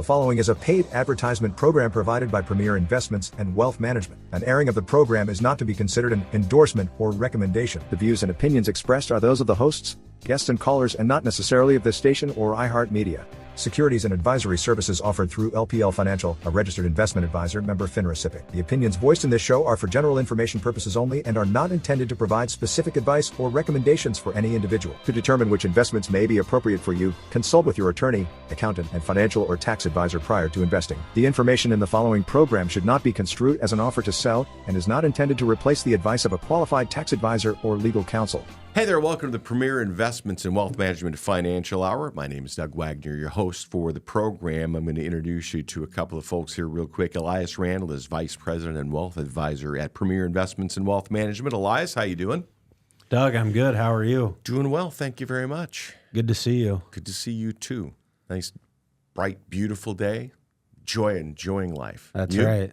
following is a paid advertisement program provided by Premier Investments and Wealth Management. An airing of the program is not to be considered an endorsement or recommendation. The views and opinions expressed are those of the hosts, guests and callers and not necessarily of this station or iHeartMedia. Securities and advisory services offered through LPL Financial, a registered investment advisor, member FINRA SIPC. The opinions voiced in this show are for general information purposes only and are not intended to provide specific advice or recommendations for any individual. To determine which investments may be appropriate for you, consult with your attorney, accountant, and financial or tax advisor prior to investing. The information in the following program should not be construed as an offer to sell and is not intended to replace the advice of a qualified tax advisor or legal counsel. Hey there, welcome to the Premier Investments and Wealth Management Financial Hour. My name is Doug Wagner, your host for the program. I'm going to introduce you to a couple of folks here real quick. Elias Randall is Vice President and Wealth Advisor at Premier Investments and Wealth Management. Elias, how you doing? Doug, I'm good. How are you? Doing well, thank you very much. Good to see you. Good to see you too. Nice, bright, beautiful day. Enjoying life. That's right.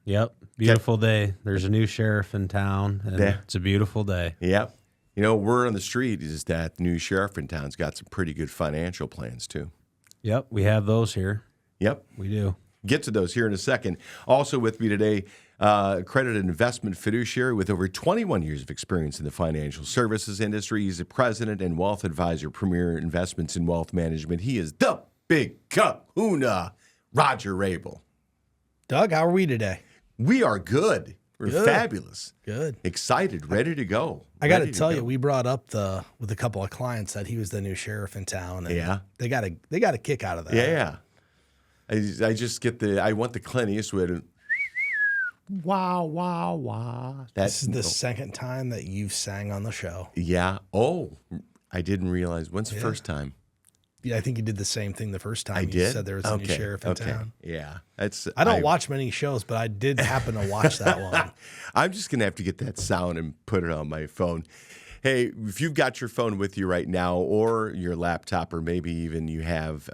Yep, beautiful day. There's a new sheriff in town, and it's a beautiful day. Yep. You know, word on the street is that the new sheriff in town's got some pretty good financial plans, too. Yep, we have those here. Yep. We do. Get to those here in a second. Also with me today, accredited investment fiduciary with over 21 years of experience in the financial services industry. He's the president and wealth advisor, Premier Investments and Wealth Management. He is the big kahuna, Roger Abel. Doug, how are we today? We are good. We're fabulous. Good. Excited, ready to go. I got to tell you, we brought up with a couple of clients that he was the new sheriff in town. And they got a kick out of that. Yeah. I just I want the Clint Eastwood. Wow, wow, wow. This is the second time that you've sang on the show. Yeah. Oh, I didn't realize. When's the first time? Yeah, I think you did the same thing the first time. You said there was a new sheriff in town. Yeah. I don't watch many shows, but I did happen to watch that one. I'm just going to have to get that sound and put it on my phone. Hey, if you've got your phone with you right now or your laptop or maybe even you have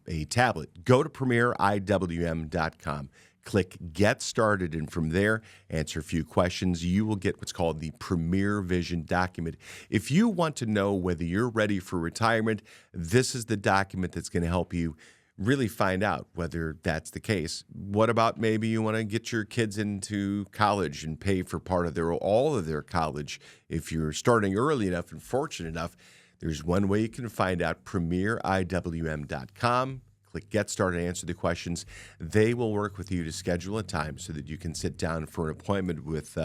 a tablet, go to premieriwm.com. Click Get Started, and from there, answer a few questions. You will get what's called the Premier Vision document. If you want to know whether you're ready for retirement, this is the document that's going to help you really find out whether that's the case. What about maybe you want to get your kids into college and pay for all of their college? If you're starting early enough and fortunate enough, there's one way you can find out, premieriwm.com. Click Get Started and answer the questions. They will work with you to schedule a time so that you can sit down for an appointment with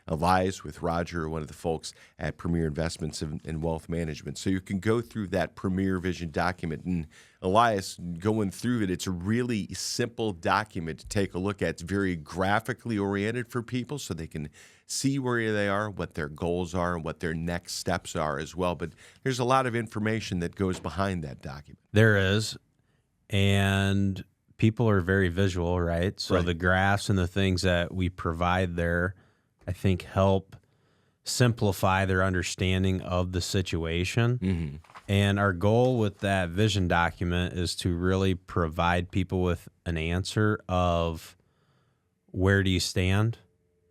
Elias, with Roger, or one of the folks at Premier Investments and Wealth Management. So you can go through that Premier Vision document. And Elias, going through it, it's a really simple document to take a look at. It's very graphically oriented for people so they can see where they are, what their goals are, and what their next steps are as well. But there's a lot of information that goes behind that document. There is. And people are very visual, right? So the graphs and the things that we provide there, I think, help simplify their understanding of the situation. Mm-hmm. And our goal with that vision document is to really provide people with an answer of where do you stand?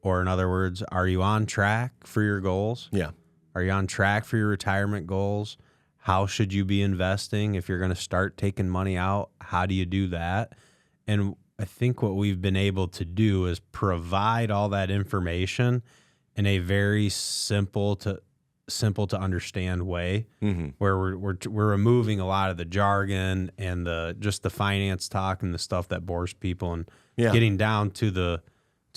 Or in other words, are you on track for your goals? Yeah. Are you on track for your retirement goals? How should you be investing? If you're going to start taking money out, how do you do that? And I think what we've been able to do is provide all that information in a very simple to understand way, where we're removing a lot of the jargon and just the finance talk and the stuff that bores people, and getting down to the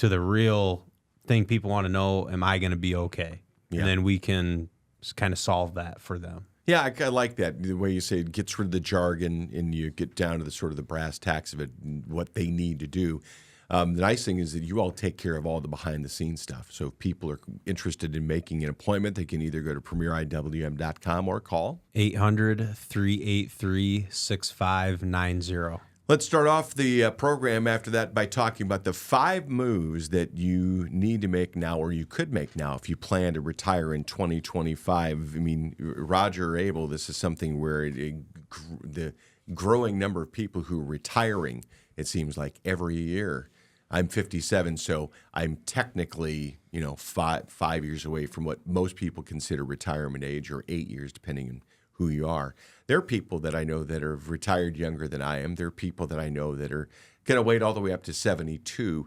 real thing people want to know: am I going to be okay? Yeah. And then we can kind of solve that for them. Yeah, I like that, the way you say it gets rid of the jargon and you get down to the sort of the brass tacks of it and what they need to do. The nice thing is that you all take care of all the behind-the-scenes stuff. So if people are interested in making an appointment, they can either go to premieriwm.com or call 800-383-6590. Let's start off the program after that by talking about the 5 moves that you need to make now, or you could make now if you plan to retire in 2025. I mean, Roger or Abel, this is something where the growing number of people who are retiring, it seems like every year. I'm 57, so I'm technically, 5 years away from what most people consider retirement age, or 8 years, depending on who you are. There are people that I know that are retired younger than I am. There are people that I know that are going to wait all the way up to 72.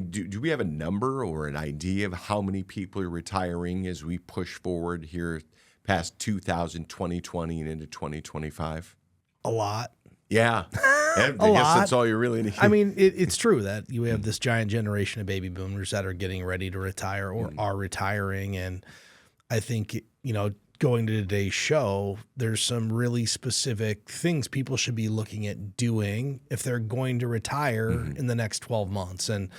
Do we have a number or an idea of how many people are retiring as we push forward here past 2020 and into 2025? A lot. Yeah. I guess that's all you really need. I mean, it's true that you have this giant generation of baby boomers that are getting ready to retire or are retiring. And I think, going to today's show, there's some really specific things people should be looking at doing if they're going to retire in the next 12 months. And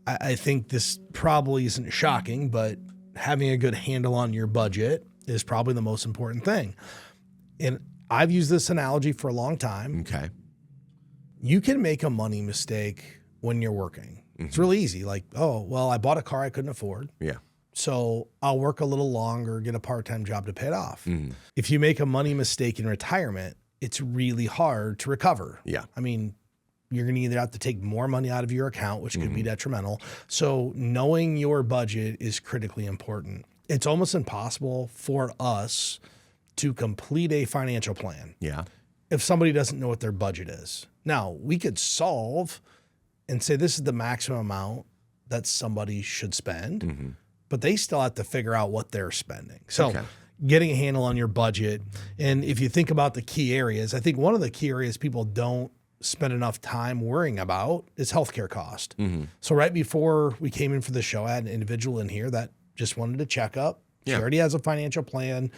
I think this probably isn't shocking, but having a good handle on your budget is probably the most important thing. And I've used this analogy for a long time. Okay. You can make a money mistake when you're working. It's really easy. Like, oh, well, I bought a car I couldn't afford. Yeah. So I'll work a little longer, get a part-time job to pay it off. If you make a money mistake in retirement, it's really hard to recover. Yeah. I mean, you're going to either have to take more money out of your account, which could be detrimental. So knowing your budget is critically important. It's almost impossible for us to complete a financial plan if somebody doesn't know what their budget is. Now, we could solve and say this is the maximum amount that somebody should spend, but they still have to figure out what they're spending. So getting a handle on your budget. And if you think about the key areas, I think one of the key areas people don't spend enough time worrying about is healthcare cost. So right before we came in for the show, I had an individual in here that just wanted to check up. She already has a financial plan,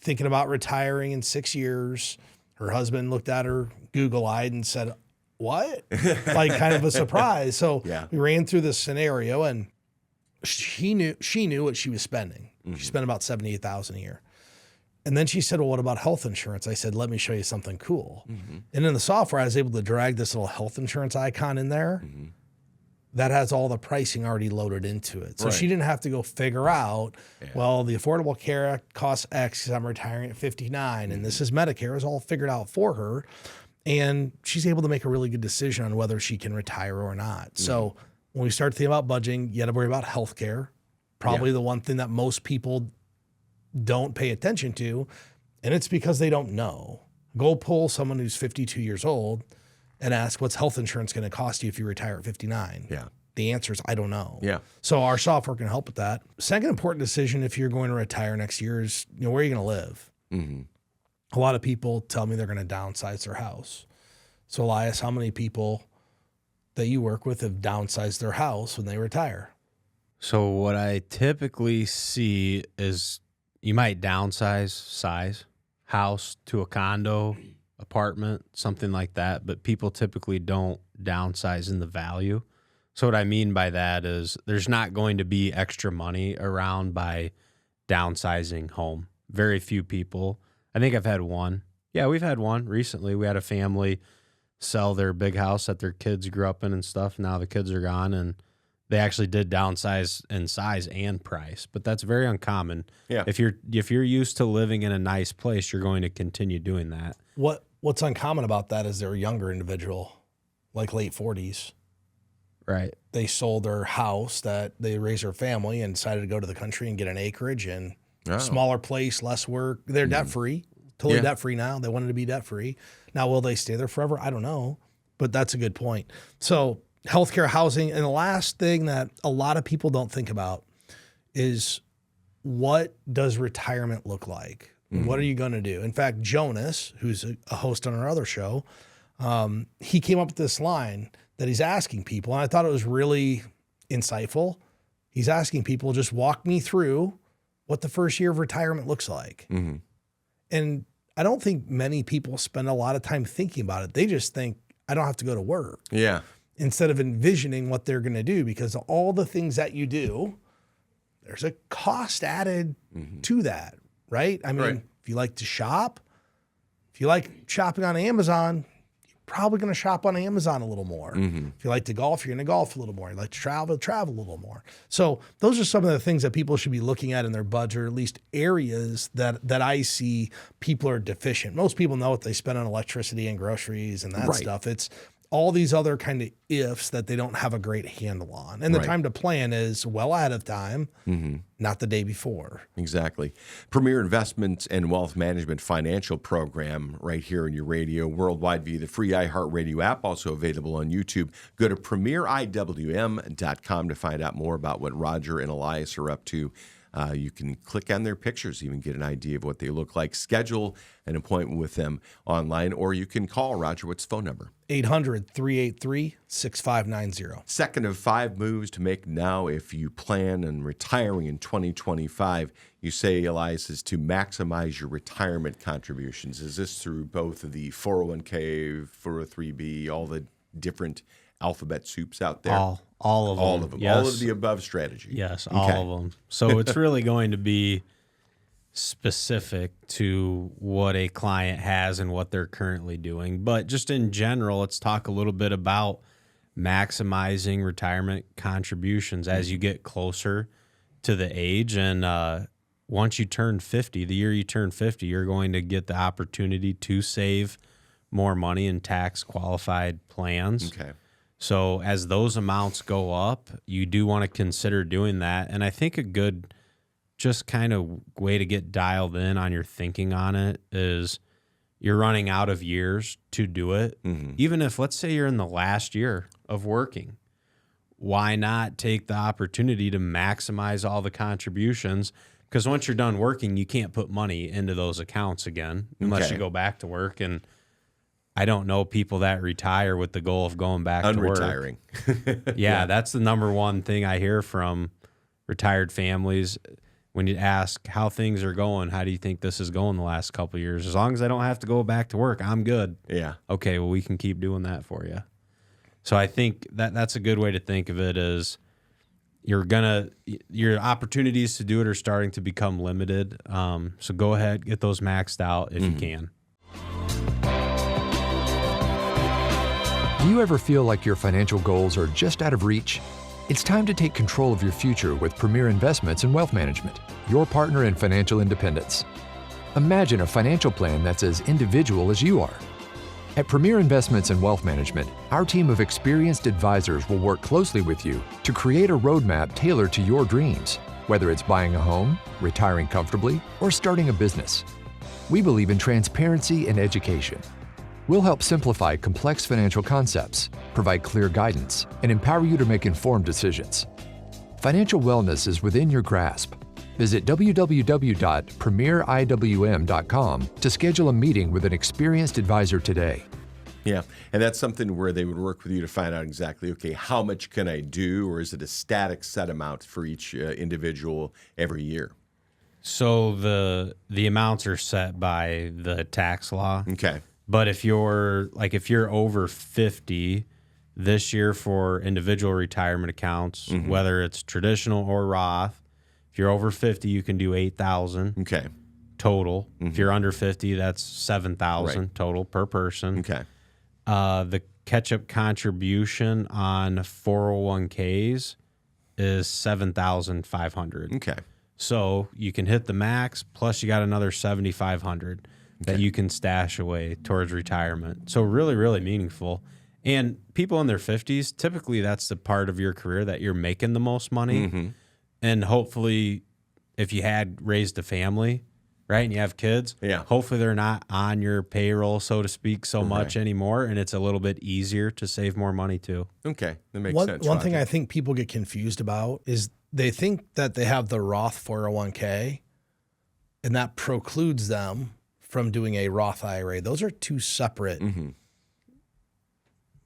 thinking about retiring in 6 years. Her husband looked at her Google-eyed and said, what? Like kind of a surprise. So we ran through this scenario, and she knew what she was spending. She spent about $78,000 a year. And then she said, well, what about health insurance? I said, let me show you something cool. And in the software, I was able to drag this little health insurance icon in there that has all the pricing already loaded into it. So she didn't have to go figure out, well, the Affordable Care Act costs X because I'm retiring at 59, and this is Medicare. It's all figured out for her. And she's able to make a really good decision on whether she can retire or not. So when we start thinking about budgeting, you got to worry about healthcare. Probably the one thing that most people don't pay attention to, and it's because they don't know. Go pull someone who's 52 years old and ask, what's health insurance going to cost you if you retire at 59? The answer is, I don't know. So our software can help with that. Second important decision if you're going to retire next year is, where are you going to live? A lot of people tell me they're going to downsize their house. So Elias, how many people that you work with have downsized their house when they retire? So what I typically see is you might downsize house to a condo, apartment, something like that, but people typically don't downsize in the value. So what I mean by that is there's not going to be extra money around by downsizing home. Very few people. I think I've had one. Yeah, we've had one recently. We had a family sell their big house that their kids grew up in and stuff. Now the kids are gone, and they actually did downsize in size and price, but that's very uncommon. If you're used to living in a nice place, you're going to continue doing that. What's uncommon about that is they're a younger individual, like late 40s. Right. They sold their house that they raised their family and decided to go to the country and get an acreage and smaller place, less work. They're debt-free, totally debt-free now. They wanted to be debt-free. Now, will they stay there forever? I don't know, but that's a good point. So healthcare, housing, and the last thing that a lot of people don't think about is, what does retirement look like? What are you going to do? In fact, Jonas, who's a host on our other show, he came up with this line that he's asking people, and I thought it was really insightful. He's asking people, just walk me through what the first year of retirement looks like. And I don't think many people spend a lot of time thinking about it. They just think, I don't have to go to work. Instead of envisioning what they're going to do, because all the things that you do, there's a cost added to that, right? I mean, if you like to shop, if you like shopping on Amazon, you're probably going to shop on Amazon a little more. If you like to golf, you're going to golf a little more. You like to travel a little more. So those are some of the things that people should be looking at in their budget, or at least areas that I see people are deficient. Most people know what they spend on electricity and groceries and that stuff. It's all these other kind of ifs that they don't have a great handle on. And the time to plan is well ahead of time, not the day before. Exactly. Premier Investments and Wealth Management Financial Program right here in your radio worldwide via the free iHeartRadio app, also available on YouTube. Go to premieriwm.com to find out more about what Roger and Elias are up to. You can click on their pictures, even get an idea of what they look like. Schedule an appointment with them online, or you can call Roger. What's the phone number? 800-383-6590. Second of 5 moves to make now if you plan on retiring in 2025. You say, Elias, is to maximize your retirement contributions. Is this through both of the 401k, 403b, all the different alphabet soups out there? All of them. All of them. Yes. All of the above strategy. Yes, all of them. So it's really going to be specific to what a client has and what they're currently doing. But just in general, let's talk a little bit about maximizing retirement contributions as you get closer to the age. And once you turn 50, the year you turn 50, you're going to get the opportunity to save more money in tax-qualified plans. Okay. So as those amounts go up, you do want to consider doing that. And I think a good just kind of way to get dialed in on your thinking on it is you're running out of years to do it. Even if, let's say, you're in the last year of working, why not take the opportunity to maximize all the contributions? Because once you're done working, you can't put money into those accounts again unless you go back to work. And I don't know people that retire with the goal of going back to work. Unretiring. Yeah, that's the number one thing I hear from retired families. When you ask how things are going, how do you think this is going the last couple of years? As long as I don't have to go back to work, I'm good. Yeah. Okay, well, we can keep doing that for you. So I think that's a good way to think of it is your opportunities to do it are starting to become limited. So go ahead, get those maxed out if you can. Do you ever feel like your financial goals are just out of reach? It's time to take control of your future with Premier Investments and Wealth Management, your partner in financial independence. Imagine a financial plan that's as individual as you are. At Premier Investments and Wealth Management, our team of experienced advisors will work closely with you to create a roadmap tailored to your dreams, whether it's buying a home, retiring comfortably, or starting a business. We believe in transparency and education. We'll help simplify complex financial concepts, provide clear guidance, and empower you to make informed decisions. Financial wellness is within your grasp. Visit www.premieriwm.com to schedule a meeting with an experienced advisor today. Yeah, and that's something where they would work with you to find out exactly, okay, how much can I do, or is it a static set amount for each individual every year? So the amounts are set by the tax law. Okay. But if you're over 50 this year for individual retirement accounts, whether it's traditional or Roth, if you're over 50, you can do $8,000 total. If you're under 50, that's $7,000 total per person. Okay. The catch-up contribution on 401ks is $7,500. Okay. So you can hit the max, plus you got another $7,500 that you can stash away towards retirement. So really, really meaningful. And people in their 50s, typically that's the part of your career that you're making the most money. And hopefully, if you had raised a family, right, and you have kids, hopefully they're not on your payroll, so to speak, so much anymore, and it's a little bit easier to save more money too. Okay, that makes sense. One thing I think people get confused about is they think that they have the Roth 401k, and that precludes them from doing a Roth IRA. Those are two separate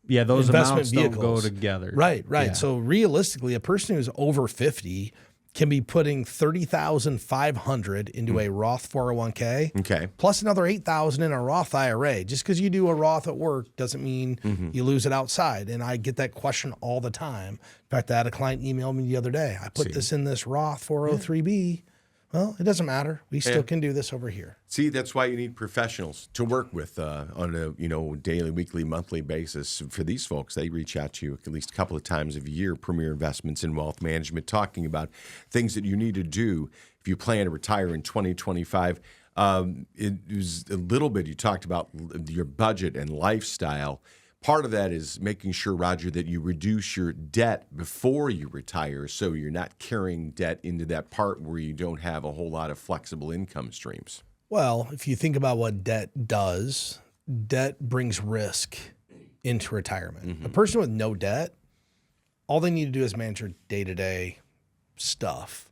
those investment amounts vehicles. don't go together. Right. Yeah. So realistically, a person who's over 50 can be putting $30,500 into a Roth 401k, plus another $8,000 in a Roth IRA. Just because you do a Roth at work doesn't mean you lose it outside. And I get that question all the time. In fact, I had a client email me the other day. I put this in this Roth 403b. Well, it doesn't matter. We still can do this over here. See, that's why you need professionals to work with on a daily, weekly, monthly basis. For these folks, they reach out to you at least a couple of times a year, Premier Investments in Wealth Management, talking about things that you need to do if you plan to retire in 2025. It was a little bit, you talked about your budget and lifestyle, part of that is making sure, Roger, that you reduce your debt before you retire so you're not carrying debt into that part where you don't have a whole lot of flexible income streams. Well, if you think about what debt does, debt brings risk into retirement. A person with no debt, all they need to do is manage their day-to-day stuff.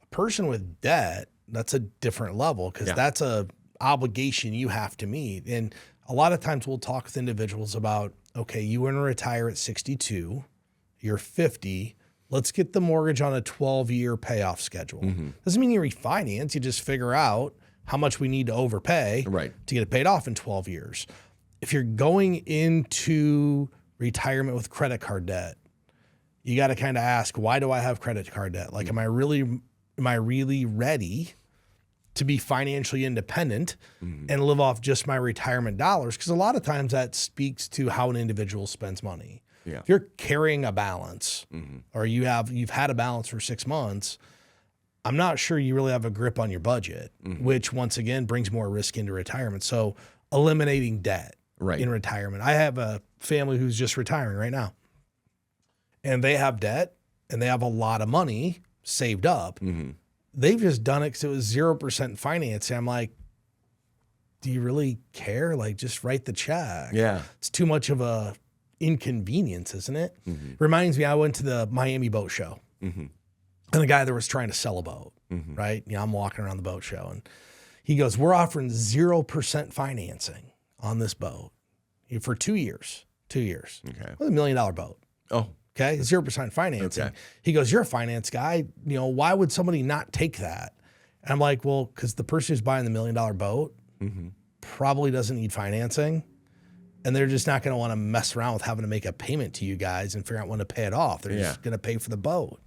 A person with debt, that's a different level because that's a obligation you have to meet. And a lot of times we'll talk with individuals about, okay, you want to retire at 62, you're 50, let's get the mortgage on a 12-year payoff schedule. Doesn't mean you refinance, you just figure out how much we need to overpay to get it paid off in 12 years. If you're going into retirement with credit card debt, you got to kind of ask, why do I have credit card debt? Like, am I really ready to be financially independent and live off just my retirement dollars? Because a lot of times that speaks to how an individual spends money. If you're carrying a balance or you've had a balance for 6 months, I'm not sure you really have a grip on your budget, which once again brings more risk into retirement. So eliminating debt in retirement. I have a family who's just retiring right now, and they have debt and they have a lot of money saved up. They've just done it because it was 0% financing. I'm like, do you really care? Like, just write the check. It's too much of a inconvenience, isn't it? Reminds me, I went to the Miami boat show, and the guy there was trying to sell a boat, right? I'm walking around the boat show, and he goes, we're offering 0% financing on this boat for 2 years. 2 years. Okay. Well, $1 million boat. Oh. Okay, 0% financing. Okay. He goes, you're a finance guy. Why would somebody not take that? And I'm like, well, because the person who's buying the $1 million boat probably doesn't need financing, and they're just not going to want to mess around with having to make a payment to you guys and figure out when to pay it off. They're just going to pay for the boat.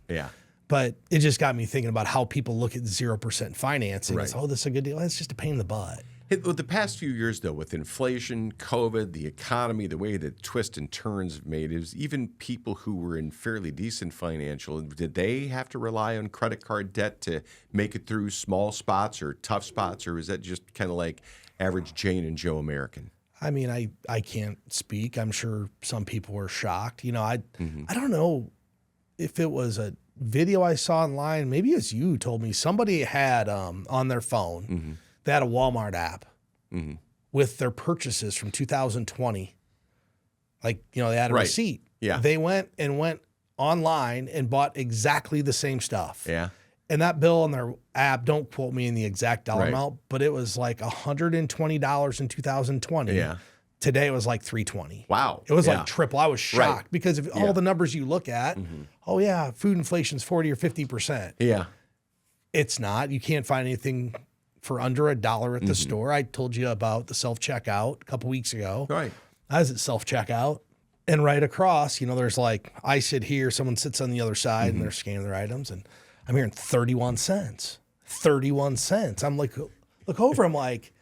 But it just got me thinking about how people look at 0% financing. It's, oh, this is a good deal. It's just a pain in the butt. With the past few years, though, with inflation, COVID, the economy, the way that twists and turns have made, is even people who were in fairly decent financial, did they have to rely on credit card debt to make it through small spots or tough spots, or is that just kind of like average Jane and Joe American? I mean, I can't speak. I'm sure some people were shocked. I don't know if it was a video I saw online. Maybe it's you who told me somebody had on their phone. They had a Walmart app with their purchases from 2020. Like, they had a receipt. They went online and bought exactly the same stuff. And that bill on their app, don't quote me in the exact dollar amount, but it was like $120 in 2020. Today it was like $320. Wow. It was like triple. I was shocked because of all the numbers you look at. Oh yeah, food inflation's 40 or 50%. It's not. You can't find anything for under $1 at the store. I told you about the self-checkout a couple weeks ago. I was at self-checkout, and right across, there's like, I sit here, someone sits on the other side, and they're scanning their items, and I'm hearing 31 cents. 31 cents. I'm like, look over, I'm like,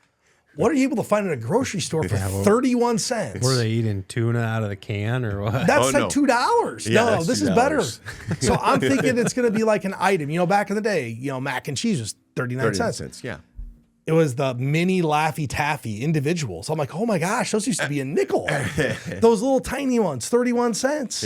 what are you able to find in a grocery store for 31 cents? Were they eating tuna out of the can or what? That's like $2. No, this is better. So I'm thinking it's going to be like an item. Back in the day, mac and cheese was 39 cents. It was the mini Laffy Taffy individuals. I'm like, oh my gosh, those used to be a nickel. Those little tiny ones, 31 cents.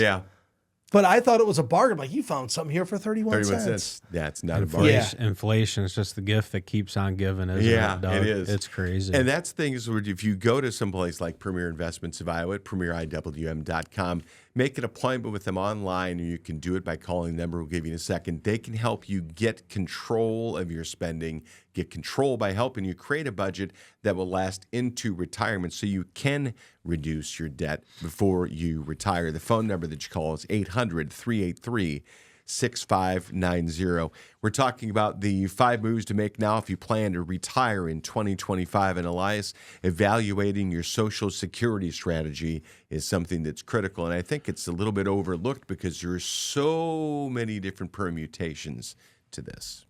But I thought it was a bargain. Like, you found something here for 31 cents. Yeah, it's not a bargain. Inflation is just the gift that keeps on giving, isn't it, Doug? It is. It's crazy. And that's the thing is, if you go to someplace like Premier Investments of Iowa at premieriwm.com, make an appointment with them online, or you can do it by calling the number we'll give you in a second. They can help you get control of your spending, get control by helping you create a budget that will last into retirement so you can reduce your debt before you retire. The phone number that you call is 800-383-6590. We're talking about the 5 moves to make now if you plan to retire in 2025. And Elias, evaluating your Social Security strategy is something that's critical. And I think it's a little bit overlooked because there are so many different permutations to this.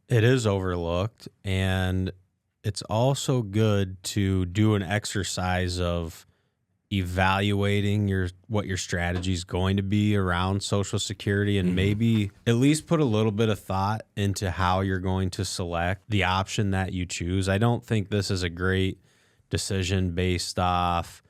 It is overlooked, and it's also good to do an exercise of evaluating what your strategy is going to be around Social Security, and maybe at least put a little bit of thought into how you're going to select the option that you choose. I don't think this is a great decision based off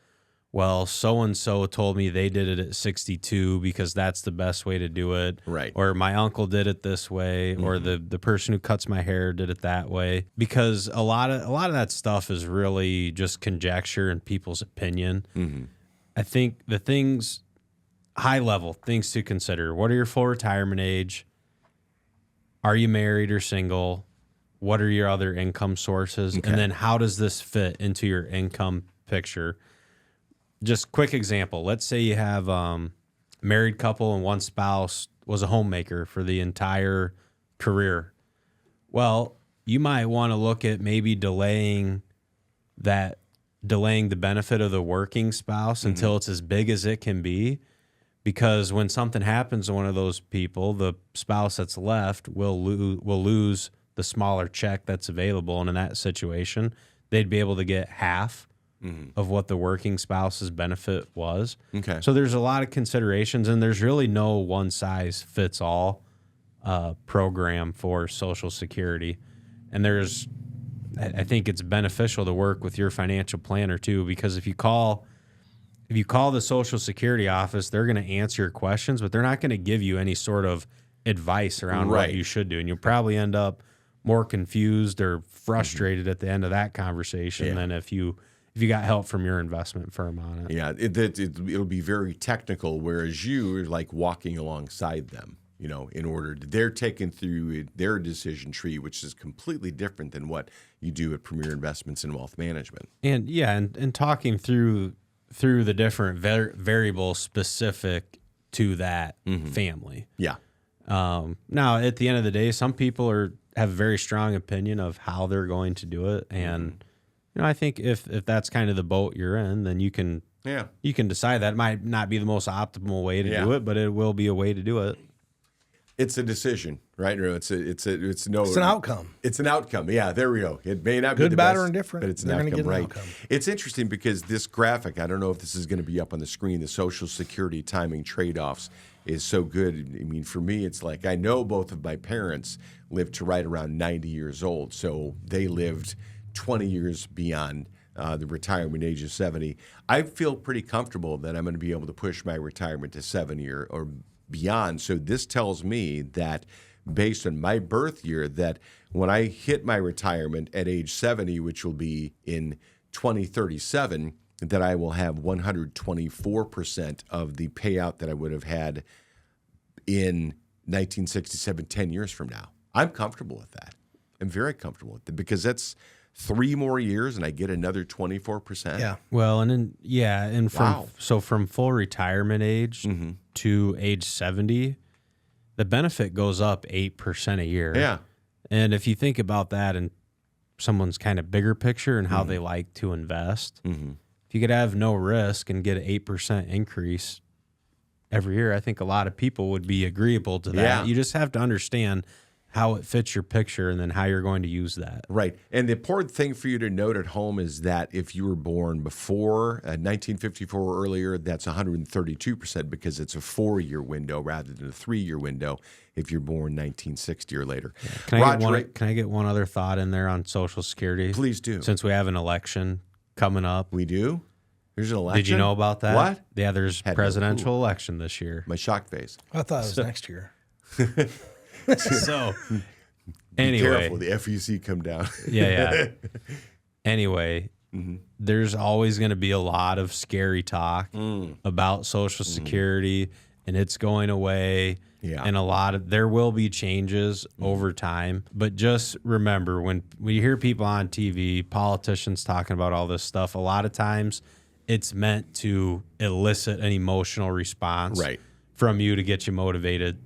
well, so-and-so told me they did it at 62 because that's the best way to do it. Right. Or my uncle did it this way, or the person who cuts my hair did it that way. Because a lot of that stuff is really just conjecture and people's opinion. I think the things, high level things to consider: what are your full retirement age? Are you married or single? What are your other income sources? Okay. And then how does this fit into your income picture? Just quick example. Let's say you have married couple and one spouse was a homemaker for the entire career. Well, you might want to look at maybe delaying the benefit of the working spouse until it's as big as it can be. Because when something happens to one of those people, the spouse that's left will lose the smaller check that's available. And in that situation, they'd be able to get half of what the working spouse's benefit was. Okay. So there's a lot of considerations, and there's really no one-size-fits-all program for Social Security. And I think it's beneficial to work with your financial planner too, because if you call the Social Security office, they're going to answer your questions, but they're not going to give you any sort of advice around what you should do. And you'll probably end up more confused or frustrated at the end of that conversation than if you got help from your investment firm on it. Yeah, it'll be very technical, whereas you're like walking alongside them, they're taking through their decision tree, which is completely different than what you do at Premier Investments and Wealth Management. And and talking through the different variables specific to that family. Yeah. Now, at the end of the day, some people have a very strong opinion of how they're going to do it, and I think if that's kind of the boat you're in, then you can decide that. It might not be the most optimal way to do it, but it will be a way to do it. It's a decision, right? It's an outcome. It's an outcome. Yeah, there we go. It may not be good, the bad, best, or indifferent, but it's an they're outcome, gonna get an right? outcome. It's interesting because this graphic, I don't know if this is going to be up on the screen, the Social Security timing trade-offs is so good. I mean, for me, it's like I know both of my parents lived to right around 90 years old, so they lived 20 years beyond the retirement age of 70. I feel pretty comfortable that I'm going to be able to push my retirement to 70 or beyond. So this tells me that based on my birth year, that when I hit my retirement at age 70, which will be in 2037, that I will have 124% of the payout that I would have had in 1967, 10 years from now. I'm comfortable with that. I'm very comfortable with it because that's 3 more years and I get another 24%. Yeah. Well, from full retirement age to age 70, the benefit goes up 8% a year. Yeah. And if you think about that in someone's kind of bigger picture and how they like to invest, if you could have no risk and get an 8% increase every year, I think a lot of people would be agreeable to that. Yeah. You just have to understand how it fits your picture and then how you're going to use that. Right. And the important thing for you to note at home is that if you were born before 1954 or earlier, that's 132% because it's a 4-year window rather than a 3-year window if you're born 1960 or later. Yeah. Can I get one other thought in there on Social Security? Please do. Since we have an election coming up. We do? There's an election? Did you know about that? What? Yeah, there's presidential election this year. My shocked face. I thought it was next year. So, Be anyway. careful, the FEC come down. Yeah. Anyway, there's always going to be a lot of scary talk about Social Security and it's going away. Yeah. And there will be changes over time. But just remember, when you hear people on TV, politicians talking about all this stuff, a lot of times it's meant to elicit an emotional response from you to get you motivated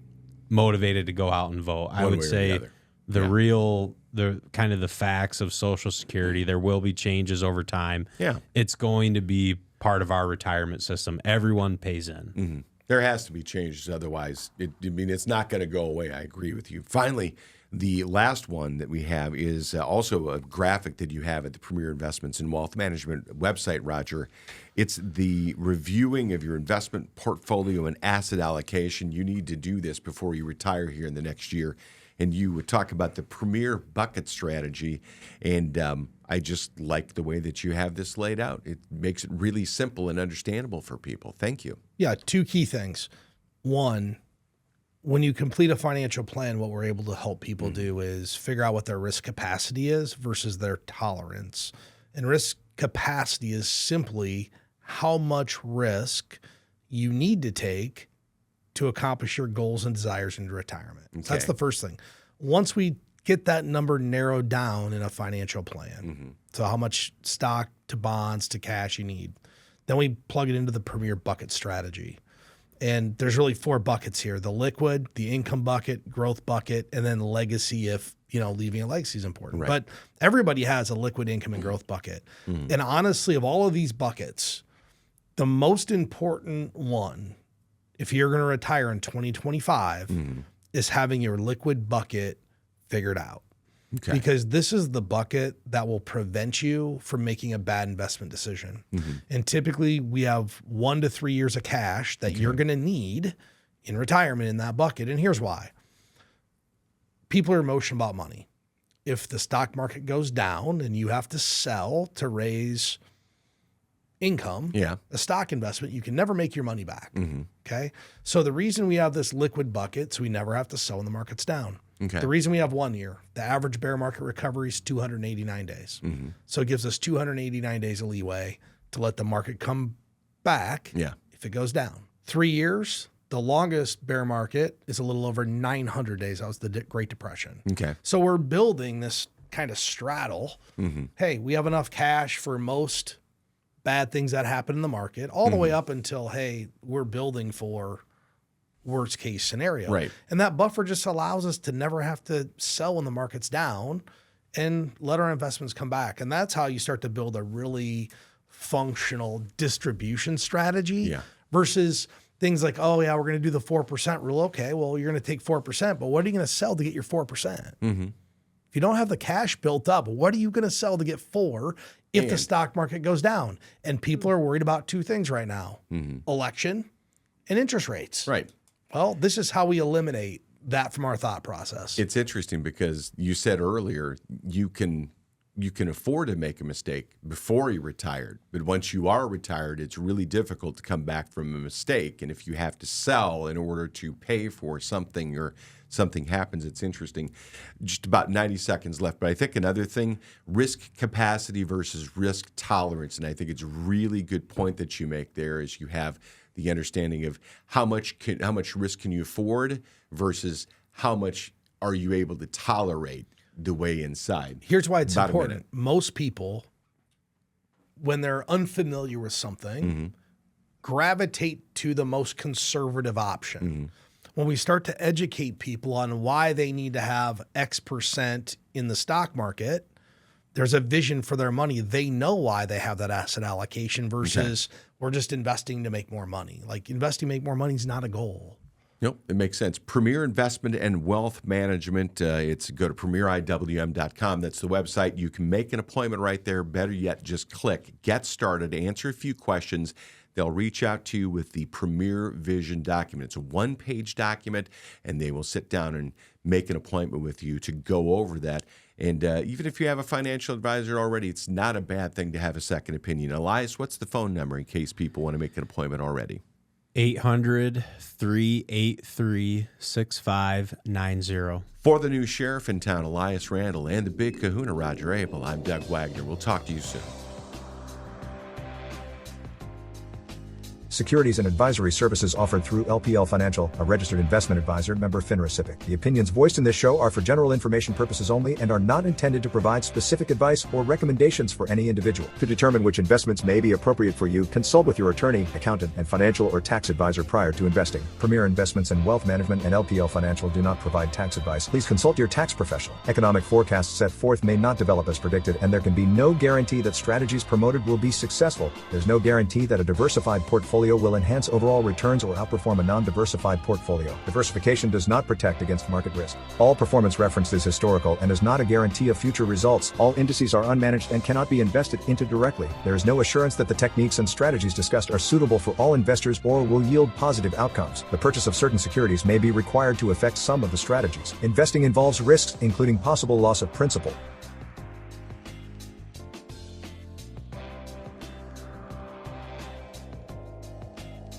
to go out and vote. I would say the kind of the facts of Social Security, there will be changes over time. Yeah. It's going to be part of our retirement system. Everyone pays in. There has to be changes, otherwise, it's not going to go away. I agree with you. Finally, the last one that we have is also a graphic that you have at the Premier Investments and Wealth Management website, Roger. It's the reviewing of your investment portfolio and asset allocation. You need to do this before you retire here in the next year. and you would talk about the Premier bucket strategy. And I just like the way that you have this laid out. It makes it really simple and understandable for people. Thank you. Yeah, two key things. One, when you complete a financial plan, what we're able to help people do is figure out what their risk capacity is versus their tolerance. And risk capacity is simply how much risk you need to take to accomplish your goals and desires in retirement. Okay. So that's the first thing. Once we get that number narrowed down in a financial plan, so how much stock to bonds to cash you need, then we plug it into the Premier bucket strategy. And there's really 4 buckets here: the liquid, the income bucket, growth bucket, and then legacy if, leaving a legacy is important. Right. But everybody has a liquid, income, and growth bucket. And honestly, of all of these buckets, the most important one, if you're going to retire in 2025, is having your liquid bucket figured out. Okay. Because this is the bucket that will prevent you from making a bad investment decision. And typically we have 1 to 3 years of cash that you're going to need in retirement in that bucket. And here's why. People are emotional about money. If the stock market goes down and you have to sell to raise income, a stock investment, you can never make your money back. Okay. So the reason we have this liquid bucket, so we never have to sell when the market's down. Okay. The reason we have 1 year, the average bear market recovery is 289 days. So it gives us 289 days of leeway to let the market come back if it goes down. 3 years, the longest bear market is a little over 900 days. That was the Great Depression. Okay. So we're building this kind of straddle. Hey, we have enough cash for most bad things that happen in the market, all the way up until, hey, we're building for worst case scenario. Right. And that buffer just allows us to never have to sell when the market's down and let our investments come back. And that's how you start to build a really functional distribution strategy versus things like, oh yeah, we're going to do the 4% rule. Okay, well, you're going to take 4%, but what are you going to sell to get your 4%? If you don't have the cash built up, what are you going to sell to get 4 if the stock market goes down? And people are worried about 2 things right now, election and interest rates. Right. Well, this is how we eliminate that from our thought process. It's interesting because you said earlier you can afford to make a mistake before you're retired, but once you are retired, it's really difficult to come back from a mistake. And if you have to sell in order to pay for something or something happens, it's interesting. Just about 90 seconds left, but I think another thing, risk capacity versus risk tolerance, and I think it's a really good point that you make there is you have the understanding of how much risk can you afford versus how much are you able to tolerate the way inside. Here's why it's important. Most people, when they're unfamiliar with something, gravitate to the most conservative option. When we start to educate people on why they need to have X% in the stock market, there's a vision for their money. They know why they have that asset allocation versus we're just investing to make more money. Like investing to make more money is not a goal. Nope, it makes sense. Premier Investment and Wealth Management. Go to premieriwm.com. That's the website. You can make an appointment right there. Better yet, just click Get Started, answer a few questions. They'll reach out to you with the Premier Vision document. It's a 1-page document, and they will sit down and make an appointment with you to go over that. And even if you have a financial advisor already, it's not a bad thing to have a second opinion. Elias, what's the phone number in case people want to make an appointment already? 800-383-6590. For the new sheriff in town, Elias Randall, and the big kahuna, Roger Abel, I'm Doug Wagner. We'll talk to you soon. Securities and advisory services offered through LPL Financial, a registered investment advisor, member FINRA SIPC. The opinions voiced in this show are for general information purposes only and are not intended to provide specific advice or recommendations for any individual. To determine which investments may be appropriate for you, consult with your attorney, accountant, and financial or tax advisor prior to investing. Premier Investments and Wealth Management and LPL Financial do not provide tax advice. Please consult your tax professional. Economic forecasts set forth may not develop as predicted, and there can be no guarantee that strategies promoted will be successful. There's no guarantee that a diversified portfolio portfolio will enhance overall returns or outperform a non-diversified portfolio. Diversification does not protect against market risk. All performance referenced is historical and is not a guarantee of future results. All indices are unmanaged and cannot be invested into directly. There is no assurance that the techniques and strategies discussed are suitable for all investors or will yield positive outcomes. The purchase of certain securities may be required to affect some of the strategies. Investing involves risks, including possible loss of principal.